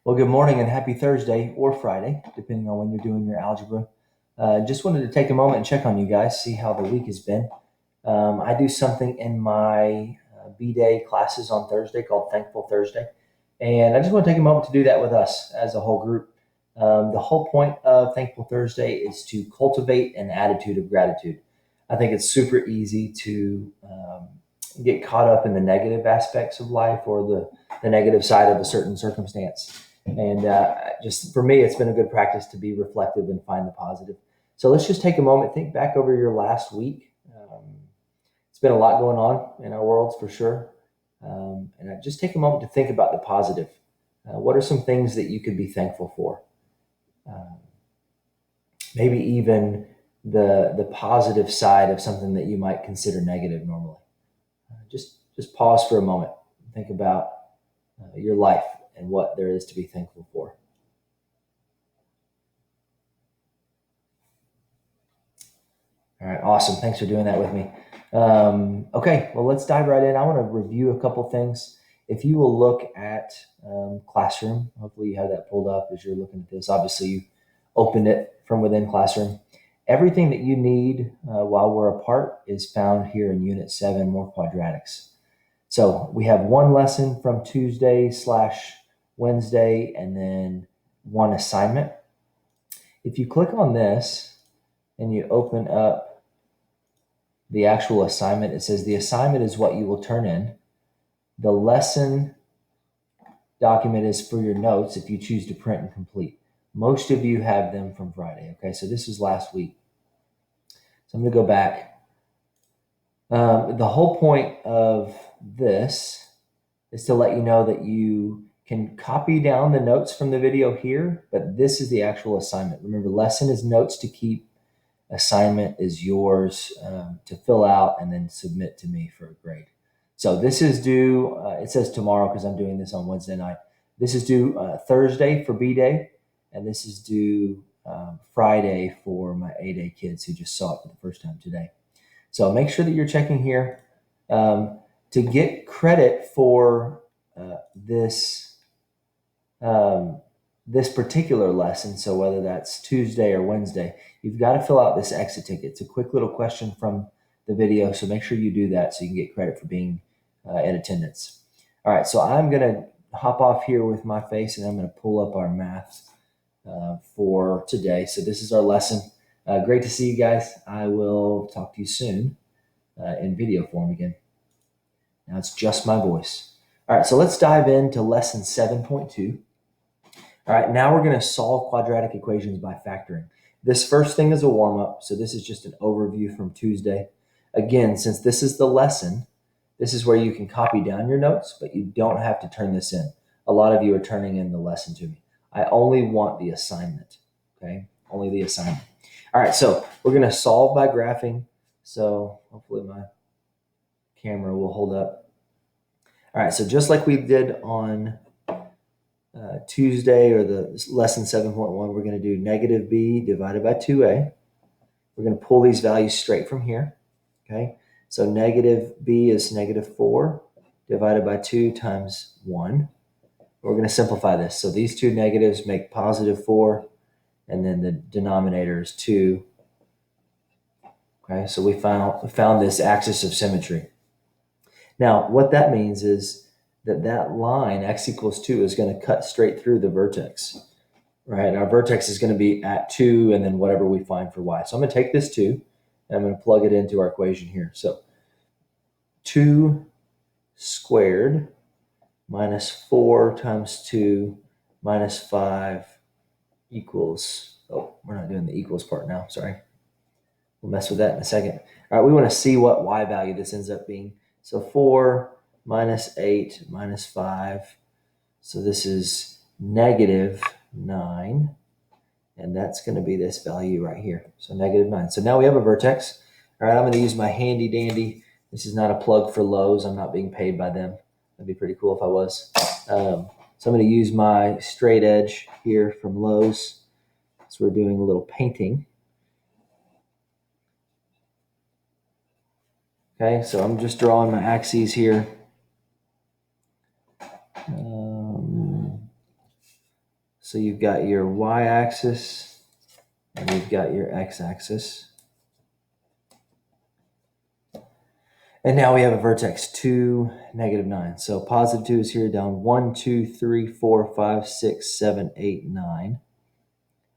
Well, good morning and happy Thursday or Friday, depending on when you're doing your algebra. Just wanted to take a moment and check on you guys, see how the week has been. I do something in my B Day classes on Thursday called Thankful Thursday. And I just want to take a moment to do that with us as a whole group. The whole point of Thankful Thursday is to cultivate an attitude of gratitude. I think it's super easy to get caught up in the negative aspects of life or the negative side of a certain circumstance. And just for me, it's been a good practice to be reflective and find the positive. So let's just take a moment, think back over your last week. It's been a lot going on in our worlds for sure. And just take a moment to think about the positive. What are some things that you could be thankful for? Um, Maybe even the positive side of something that you might consider negative normally. Just pause for a moment. Think about your life and what there is to be thankful for. All right, awesome. Thanks for doing that with me. Okay, well, let's dive right in. I want to review a couple things. If you will look at Classroom, hopefully you have that pulled up as you're looking at this. Obviously, you opened it from within Classroom. Everything that you need while we're apart is found here in Unit 7, More Quadratics. So we have one lesson from Tuesday/Wednesday and then one assignment. If you click on this and you open up the actual assignment, it says the assignment is what you will turn in. The lesson document is for your notes if you choose to print and complete. Most of you have them from Friday. Okay, so this is last week. So I'm going to go back. The whole point of this is to let you know that you can copy down the notes from the video here, but this is the actual assignment. Remember, lesson is notes to keep, assignment is yours to fill out and then submit to me for a grade. So this is due, it says tomorrow because I'm doing this on Wednesday night. This is due Thursday for B Day, and this is due Friday for my A Day kids who just saw it for the first time today. So make sure that you're checking here. To get credit for this this particular lesson, so whether that's Tuesday or Wednesday, you've got to fill out this exit ticket. It's a quick little question from the video, so make sure you do that so you can get credit for being in attendance. All right, so I'm going to hop off here with my face, and I'm going to pull up our math for today. So this is our lesson. Great to see you guys. I will talk to you soon in video form again. Now it's just my voice. All right, so let's dive into lesson 7.2. All right, now we're going to solve quadratic equations by factoring. This first thing is a warm-up, so this is just an overview from Tuesday. Again, since this is the lesson, this is where you can copy down your notes, but you don't have to turn this in. A lot of you are turning in the lesson to me. I only want the assignment, okay? Only the assignment. All right, so we're going to solve by graphing. So hopefully my camera will hold up. All right, so just like we did on Tuesday or the lesson 7.1, we're going to do negative b divided by 2a. We're going to pull these values straight from here, okay? So negative b is negative 4 divided by 2 times 1. We're going to simplify this. So these two negatives make positive 4, and then the denominator is 2. Okay, so we found this axis of symmetry. Now, what that means is that line, x equals 2, is going to cut straight through the vertex, right? And our vertex is going to be at 2 and then whatever we find for y. So I'm going to take this 2 and I'm going to plug it into our equation here. So 2 squared minus 4 times 2 minus 5 equals, oh, we're not doing the equals part now, sorry. We'll mess with that in a second. All right, we want to see what y value this ends up being. So 4 minus 8 minus 5. So this is negative 9. And that's going to be this value right here. So negative 9. So now we have a vertex. All right, I'm going to use my handy dandy. This is not a plug for Lowe's. I'm not being paid by them. That'd be pretty cool if I was. So I'm going to use my straight edge here from Lowe's. So we're doing a little painting. Okay, so I'm just drawing my axes here. So you've got your y-axis and you've got your x-axis. And now we have a vertex 2, -9. So positive 2 is here, down 1, 2, 3, 4, 5, 6, 7, 8, 9.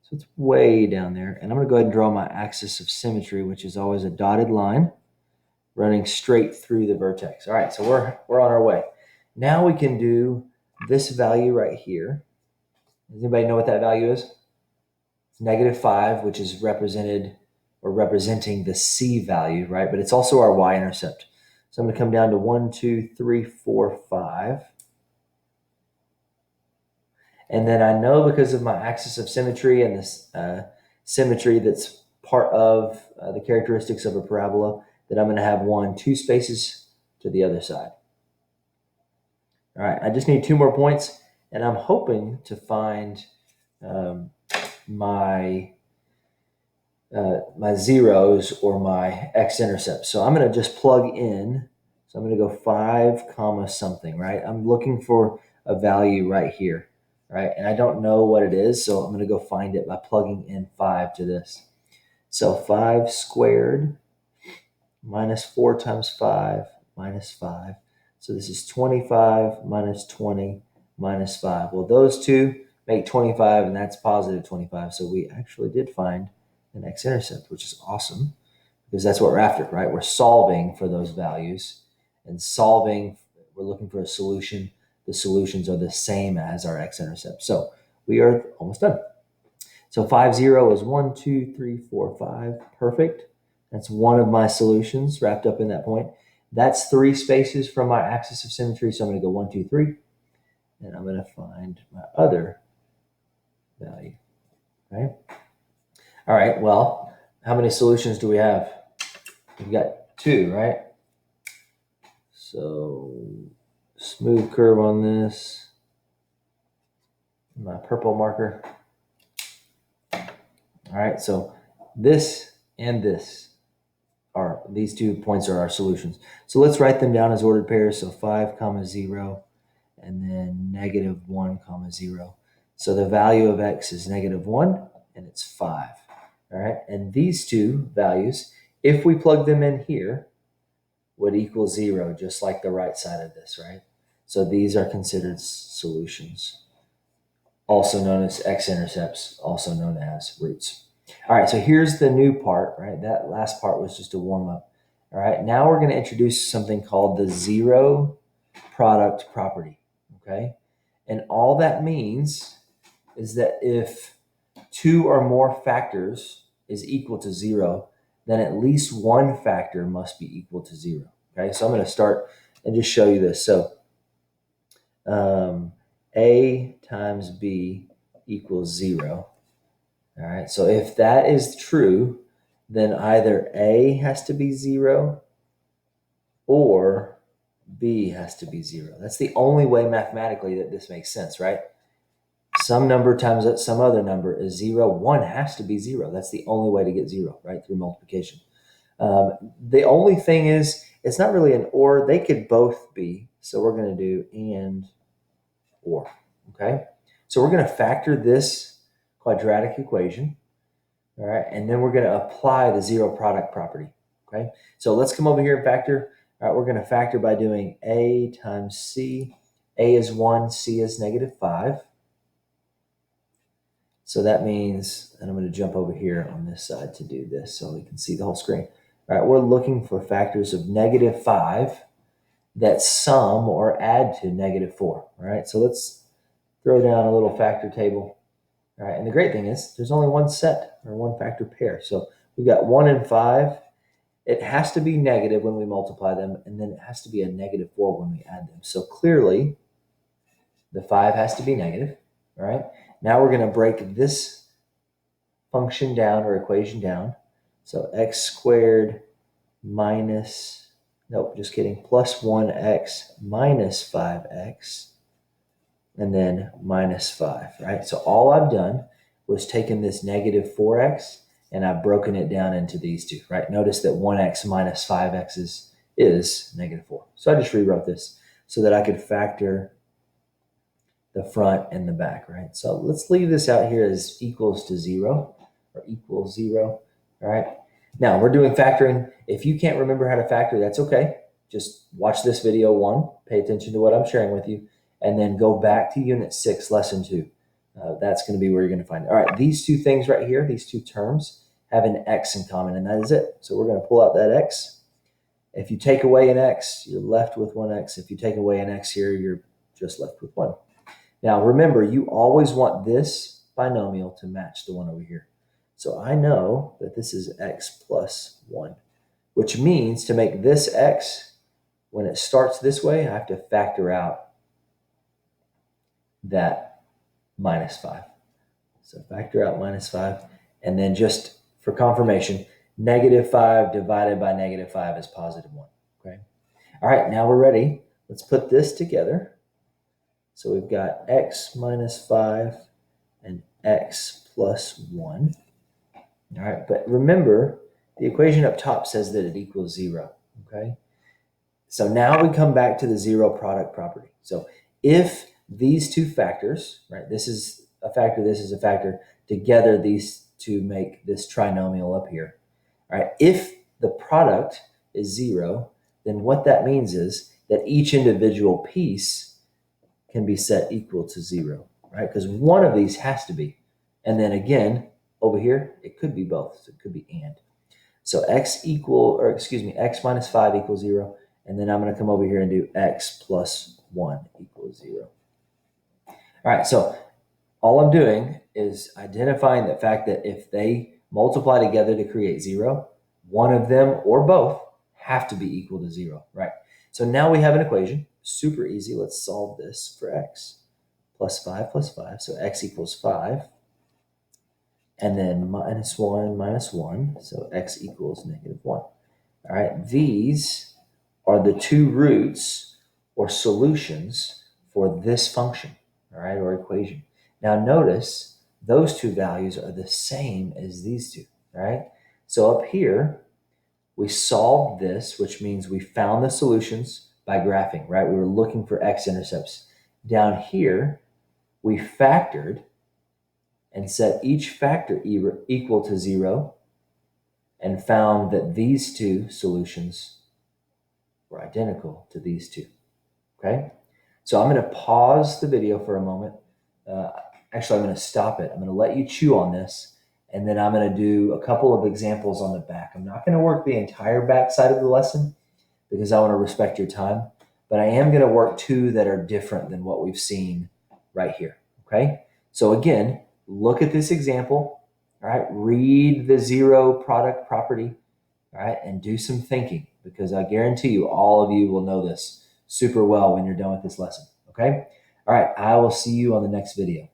So it's way down there. And I'm going to go ahead and draw my axis of symmetry, which is always a dotted line running straight through the vertex. All right, so we're on our way. Now we can do this value right here. Does anybody know what that value is? It's -5, which is represented or representing the C value, right? But it's also our y-intercept. So I'm going to come down to 1, 2, 3, 4, 5. And then I know because of my axis of symmetry and this symmetry that's part of the characteristics of a parabola that I'm going to have 2 spaces to the other side. All right, I just need 2 more points, and I'm hoping to find my zeros or my x-intercepts. So I'm going to just plug in. So I'm going to go 5 comma something, right? I'm looking for a value right here, right? And I don't know what it is, so I'm going to go find it by plugging in 5 to this. So 5 squared minus 4 times 5 minus 5. So this is 25 minus 20 minus 5. Well, those two make 25, and that's positive 25. So we actually did find an x-intercept, which is awesome because that's what we're after, right? We're solving for those values, and solving, we're looking for a solution. The solutions are the same as our x-intercept. So we are almost done. So 5, 0 is 1, 2, 3, 4, 5. Perfect. That's one of my solutions wrapped up in that point. That's 3 spaces from my axis of symmetry. So I'm going to go 1, 2, 3. And I'm going to find my other value. Okay. All right. Well, how many solutions do we have? We've got 2, right? So smooth curve on this. My purple marker. All right. So this and this. These 2 points are our solutions. So let's write them down as ordered pairs. So 5, 0, and then -1, 0. So the value of x is -1, and it's 5. All right, and these 2 values, if we plug them in here, would equal 0, just like the right side of this, right? So these are considered solutions, also known as x-intercepts, also known as roots. All right, so here's the new part, right? That last part was just a warm-up. All right, now we're going to introduce something called the zero product property, okay? And all that means is that if 2 or more factors is equal to 0, then at least one factor must be equal to 0, okay? So I'm going to start and just show you this. So A times B equals 0. All right, so if that is true, then either A has to be 0 or B has to be 0. That's the only way mathematically that this makes sense, right? Some number times some other number is 0. One has to be 0. That's the only way to get 0, right, through multiplication. The only thing is, it's not really an or. They could both be. So we're going to do and or, okay? So we're going to factor this quadratic equation. All right, and then we're going to apply the zero product property, okay? So let's come over here and factor. All right, we're going to factor by doing A times C. A is 1, C is -5. So that means, and I'm going to jump over here on this side to do this so we can see the whole screen. All right, we're looking for factors of -5 that sum or add to -4, all right? So let's throw down a little factor table. All right, and the great thing is there's only one set or one factor pair. So we've got 1 and 5. It has to be negative when we multiply them, and then it has to be a -4 when we add them. So clearly, the 5 has to be negative. All right, now we're going to break this function down or equation down. So x squared minus, nope, just kidding, plus 1x minus 5x. And then minus 5, right? So all I've done was taken this -4x and I've broken it down into these 2, right? Notice that 1x minus 5x is -4. So I just rewrote this so that I could factor the front and the back, right? So let's leave this out here as equals to 0 or equals 0, all right? Now we're doing factoring. If you can't remember how to factor, that's okay. Just watch this video 1, pay attention to what I'm sharing with you, and then go back to Unit 6, Lesson 2. That's going to be where you're going to find it. All right, these two things right here, these two terms, have an x in common, and that is it. So we're going to pull out that x. If you take away an x, you're left with 1x. If you take away an x here, you're just left with 1. Now, remember, you always want this binomial to match the one over here. So I know that this is x plus 1, which means to make this x, when it starts this way, I have to factor out that minus 5. So factor out minus 5. And then just for confirmation, negative 5 divided by negative 5 is positive 1. Okay. All right, now we're ready. Let's put this together. So we've got x minus 5 and x plus 1. All right, but remember, the equation up top says that it equals 0. Okay. So now we come back to the zero product property. So if these two factors, right, this is a factor, this is a factor, together these two make this trinomial up here. All right, if the product is 0, then what that means is that each individual piece can be set equal to 0, right? Because one of these has to be. And then again, over here, it could be both. So it could be and. So x minus 5 equals 0. And then I'm going to come over here and do x plus 1 equals 0. All right, so all I'm doing is identifying the fact that if they multiply together to create 0, one of them or both have to be equal to 0, right? So now we have an equation. Super easy. Let's solve this for x. Plus 5 plus 5. So x equals 5. And then minus 1. So x equals negative 1. All right, these are the two roots or solutions for this function, all right, or equation. Now notice those two values are the same as these two, right? So up here, we solved this, which means we found the solutions by graphing, right? We were looking for x-intercepts. Down here, we factored and set each factor equal to 0 and found that these two solutions were identical to these two, okay? So I'm going to pause the video for a moment. Actually, I'm going to stop it. I'm going to let you chew on this, and then I'm going to do a couple of examples on the back. I'm not going to work the entire back side of the lesson because I want to respect your time, but I am going to work two that are different than what we've seen right here, okay? So again, look at this example, all right? Read the zero product property, all right, and do some thinking, because I guarantee you all of you will know this super well when you're done with this lesson, okay? All right, I will see you on the next video.